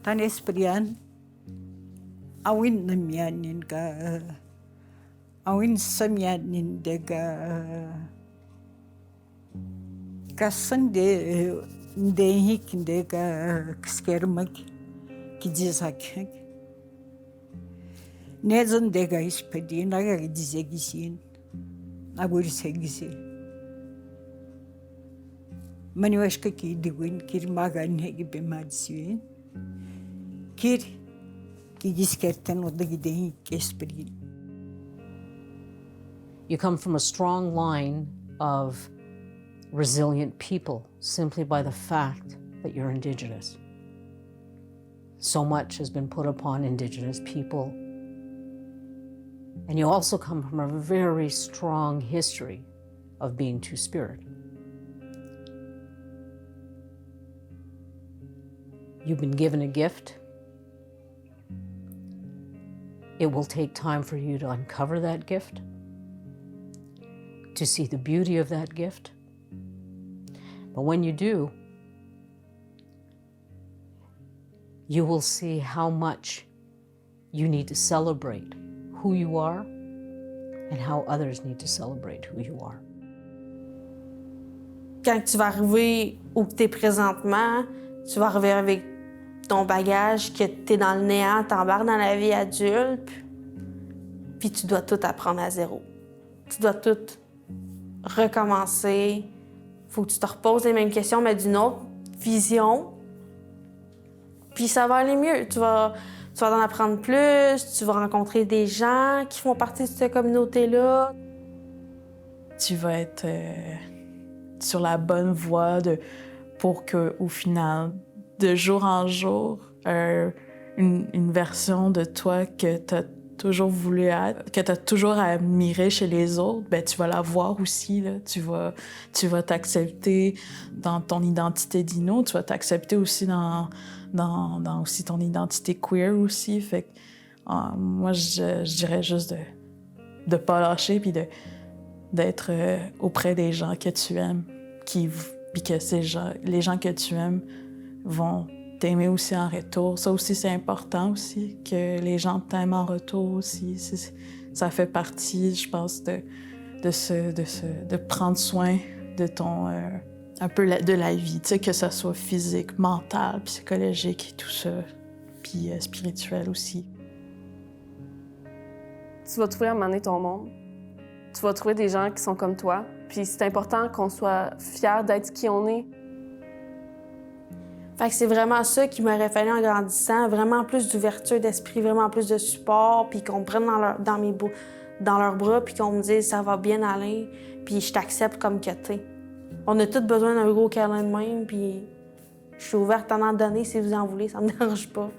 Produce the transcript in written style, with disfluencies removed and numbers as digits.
Tanesprian, awin namyanin ka, awin samyanin dega, kasande ndehik dega kskermak kidizak. Nezan dega ispedi naga gidizegisin, agurisegisi. Maniwashka ki diwin kir magan hegi bemadisiwin. Kir gidiskerten oda gidehin espedi. You come from a strong line of resilient people simply by the fact that you're Indigenous. So much has been put upon Indigenous people. And you also come from a very strong history of being Two-Spirit. You've been given a gift. It will take time for you to uncover that gift, to see the beauty of that gift. But when you do, you will see how much you need to celebrate who you are and how others need to celebrate who you are. Quand tu vas arriver où tu es présentement, tu vas arriver avec ton bagage, que tu es dans le néant, t'embarques dans la vie adulte, puis tu dois tout apprendre à zéro. Tu dois tout recommencer. Faut que tu te reposes les mêmes questions, mais d'une autre vision. Puis ça va aller mieux. Tu vas en apprendre plus, tu vas rencontrer des gens qui font partie de cette communauté-là. Tu vas être sur la bonne voie pour qu'au final, de jour en jour, une version de toi que tu as toujours voulu être, que tu as toujours admiré chez les autres, ben tu vas la voir aussi. Là. Tu vas t'accepter dans ton identité d'Inno, tu vas t'accepter aussi dans aussi ton identité queer aussi. Fait que, moi, je dirais juste de pas lâcher puis d'être auprès des gens que tu aimes, puis que les gens que tu aimes vont t'aimer aussi en retour. Ça aussi, c'est important aussi, que les gens t'aiment en retour aussi. Ça fait partie, je pense, de prendre soin de ton... un peu de la vie, tu sais, que ça soit physique, mental, psychologique, tout ça, puis spirituel aussi. Tu vas trouver à un moment donné ton monde. Tu vas trouver des gens qui sont comme toi. Puis c'est important qu'on soit fiers d'être qui on est. Fait que c'est vraiment ça qui m'aurait fallu en grandissant, vraiment plus d'ouverture d'esprit, vraiment plus de support, puis qu'on me prenne dans leurs bras, puis qu'on me dise « ça va bien aller », puis je t'accepte comme que t'es. On a tous besoin d'un gros câlin de même, puis je suis ouverte à en donner si vous en voulez, ça me dérange pas.